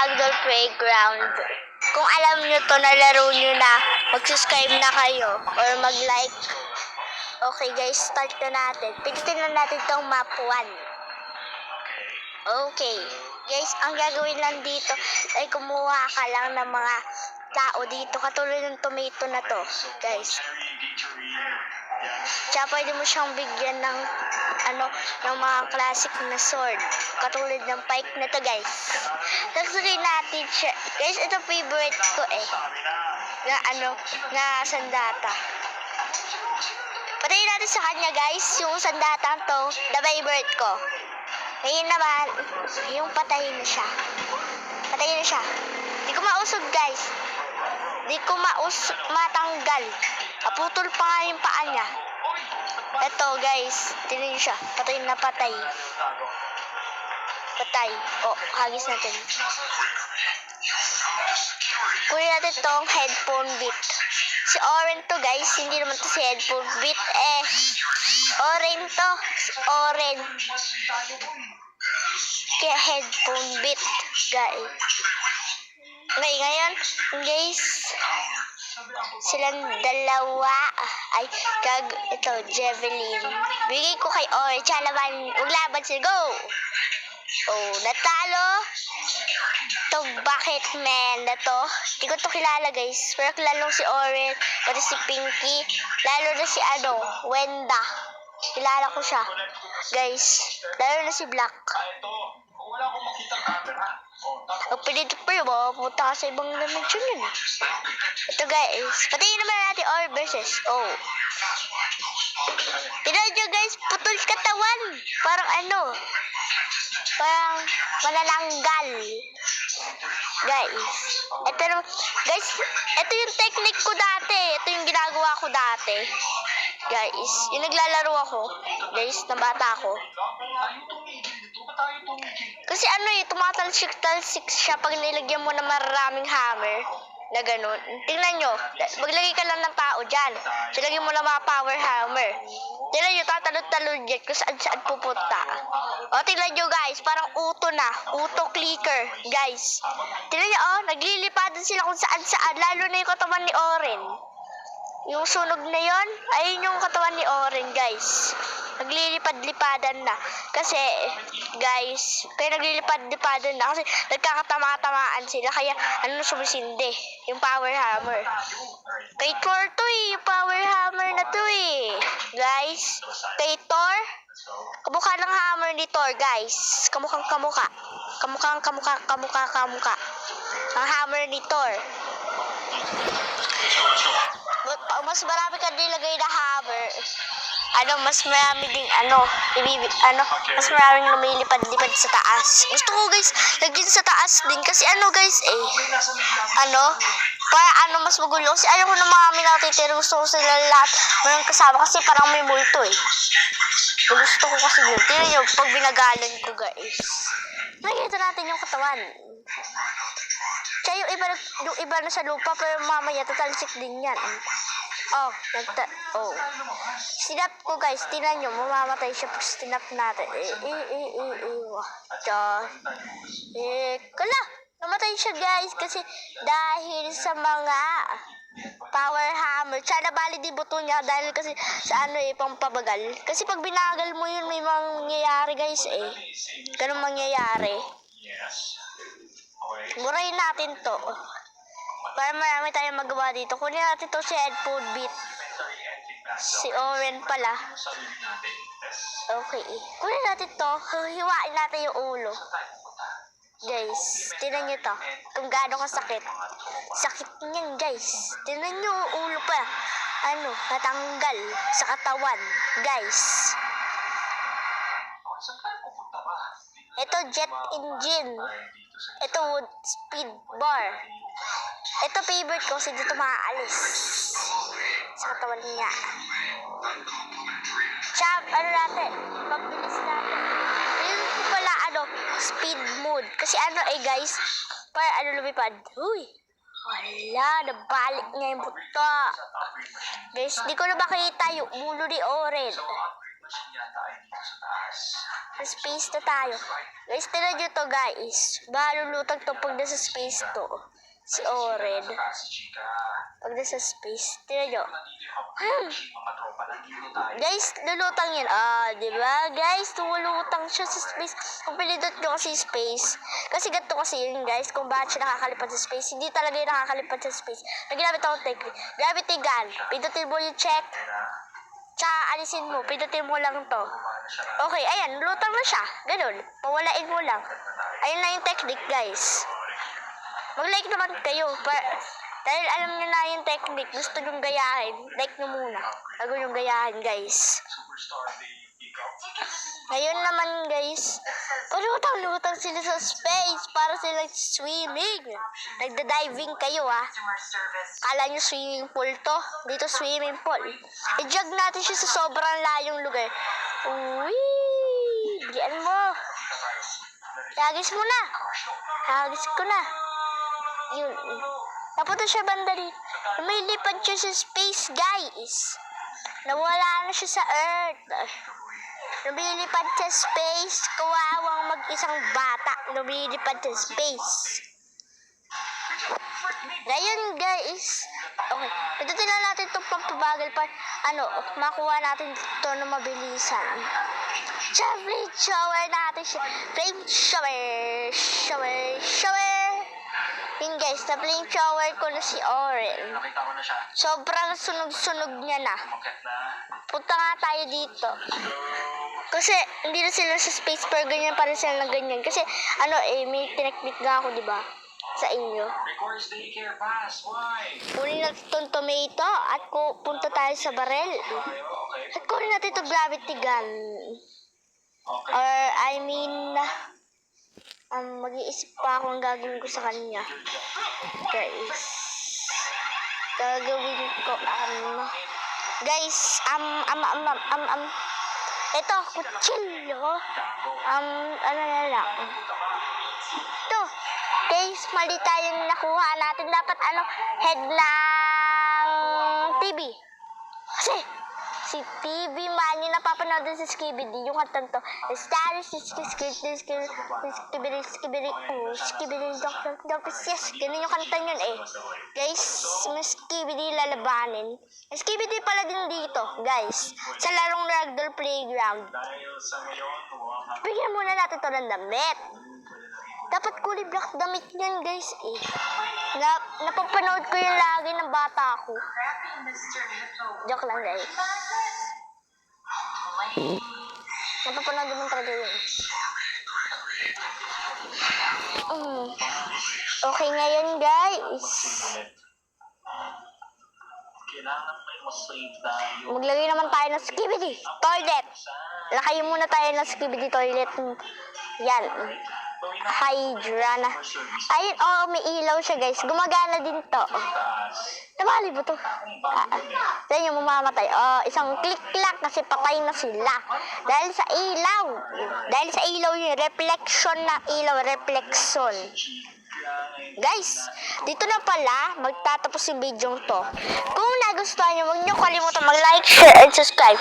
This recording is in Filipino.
Ragdoll Playground. Kung alam nyo to, nalaro nyo na, mag-subscribe na kayo or mag-like. Okay guys, start na natin. Pindutin na natin tong map 1. Okay. Guys, ang gagawin lang dito ay kumuha ka lang ng mga tao dito. Katulad ng tomato na to, guys. Tsaka pwede mo siyang bigyan ng ng mga classic na sword. Katulad ng pike na to, guys. Nagsuloy natin siya. Guys, ito favorite ko eh. Na sandata. Patayin natin sa kanya, guys, yung sandata to, the favorite ko. Ngayon naman, yung patayin na siya. Patayin na siya. Di ko mausog, guys. Di ko matanggal. Naputol pa nga yung paa niya. Ito, guys. Tingnan niyo siya. Patay na patay. Patay. O, hagis natin. Kunin natin tong headphone bit. Si Oren to, guys. Hindi naman to si headphone bit. Oren to. Si Oren. Kaya headphone bit, guys. Okay, ngayon, guys, silang dalawa ay ito, Javelin. Bigay ko kay Oren. Tsaka maglaban sila. Go! Oh, natalo. Ito, bakit man na to? Hindi ko to kilala, guys. Pero kilala si Oren, pati si Pinky. Lalo na si Wenda. Kilala ko siya. Guys, lalo na si Black. Pag pinito pa yun, mapupunta ka sa ibang dimension yun. Ito, guys. Patayin naman natin or versus. Oh. Tignan nyo, guys. Putol katawan. Parang parang manananggal. Guys. Guys, ito yung technique ko dati. Ito yung ginagawa ko dati. Guys, yung naglalaro ako. Guys, na bata ako. Kasi tumatalsik siya pag nilagyan mo na maraming hammer na ganun. Tingnan nyo, maglagay ka lang ng tao dyan. Silagyan mo na mga power hammer. Tingnan nyo, tatalod-talod yan kung saan pupunta. O, tingnan nyo, guys, parang auto clicker, guys. Tingnan nyo, naglilipadan sila kung saan, lalo na yung katawan ni Oren. Yung sunog na yon, ayun yung katawan ni Oren, guys. Naglilipad-lipadan na. Kasi, guys, kaya naglilipad-lipadan na kasi nagkakatama-tamaan sila. Kaya, sumisindi? Yung power hammer. Kay Thor to yung power hammer na to Guys, kay Thor, kamukha ng hammer ni Thor, guys. Kamukhang kamukha. Kamukha. Ang hammer ni Thor. Mas marami ka nilagay na hammer. Mas marami ding mas maraming lumilipad-lipad sa taas. Gusto ko, guys, lagyan sa taas din kasi guys, para mas magulo. Kasi ayaw ko na mga minatitira. Gusto ko sila lahat mayroong kasama kasi parang may multo Gusto ko kasi yun. Tingnan nyo, pag binagalan ko, guys. Nakikita natin yung katawan. Kaya yung iba na sa lupa, pero mamaya tatalsik din yan. Sinap ko, guys. Tingnan nyo, mamamatay siya pag sinap natin. Kala, namatay siya, guys, kasi dahil sa mga power hammer. Tsaka nabali din buto niya dahil kasi sa pampabagal. Kasi pag binagal mo yun, may mangyayari, guys, Ganun mangyayari. Murahin natin to. Para marami tayong magawa dito. Kunin natin to si headphone bit. Si Oren pala. Okay. Kunin natin to. Hiwain natin yung ulo. Guys, tinan nyo to. Kung gaano kasakit. Sakit niyan, guys. Tinan nyo yung ulo pa. Natanggal sa katawan. Guys. Ito jet engine. Ito wood speed bar. Ito favorite ko kasi dito maaalis sa katawan niya. Chop, natin? Pagbilis natin. Yun ko pala, speed mode. Kasi guys, para lumipad. Uy, wala, nabalik niya yung buto. Guys, di ko na makita yung ulo ni Oren. Sa space na tayo. Guys, tinan nyo to guys. Malulutang to pag nasa space to. Si Oren. Pag nasa space. Tinan nyo. Guys, lulutang yan. Diba? Guys, tumulutang siya sa space. Kung pinindot nyo kasi space. Kasi ganito kasi yun guys. Kung bakit siya nakakalipad sa space. Hindi talaga yung nakakalipad sa space. Naginamit akong technique. Gravity gun. Pindutin mo yung check. Tsaka alisin mo. Pindutin mo lang to. Okay, ayan. Lutang na siya. Ganun. Pawalain mo lang. Ayun na yung technique guys. Mag-like naman kayo. Dahil alam nyo na yung technique, gusto nyong gayahin, like nyo muna. Bago nyong gayahin, guys. Ngayon naman, guys, lutang sila sa space para sila swimming. Nagda-diving kayo, Kala nyo swimming pool to? Dito swimming pool. I-jog natin siya sa sobrang layong lugar. Uy! Bigyan mo. Hagis mo na. Hagis ko na. Yun. Napunta siya banda dito. Lumilipad siya sa space, guys. Nawala na siya sa Earth. Lumilipad sa space. Kawawang mag-isang bata. Lumilipad sa space. Ngayon, guys. Okay. Itutin na natin itong pampabagal pa. Makuha natin ito na mabilisan. Flame shower natin siya. Flame shower. Yun guys, na-flame shower ko na si Oren. Sobrang sunog-sunog niya na. Punta nga tayo dito. Kasi hindi na sila sa space pero ganyan pa rin sila na ganyan. Kasi may tinakbit nga ako, diba? Sa inyo. Kunin natin itong tomato at punta tayo sa barrel. At kunin natin itong gravity gun. Mag-iisip pa ako ang gagawin ko sa kanya. Guys. Gagawin ko, guys, ito, kutsilyo. Ano na lang. Ito, guys, mali tayong nakuha natin. Dapat, head ng TV. Kasi, si TV man, yung napapanood din sa Skibidi, yung kantang to. Ganun yung kanta yun Guys, may Skibidi lalabanin. Skibidi pala din dito, guys. Sa larong ragdoll playground. Bigyan muna natin to ng damit. Dapat kulay black damit yan, guys Napapanood ko yung lagi ng bata ako. Joke lang, guys. Napapanood naman talaga yun. Okay, ngayon, guys. Maglagay naman tayo ng Skibidi toilet. Lakayin muna tayo ng Skibidi toilet. Yan. Hydra na. Ayun, may ilaw siya, guys. Gumagana din to. Nabali ba to? Yan yung mamamatay. Isang click lang kasi patay na sila. Dahil sa ilaw. Dahil sa ilaw yung reflection ng ilaw. Reflection. Guys, dito na pala magtatapos yung video to. Kung nagustuhan nyo, huwag nyo kalimutan mag-like, share, and subscribe.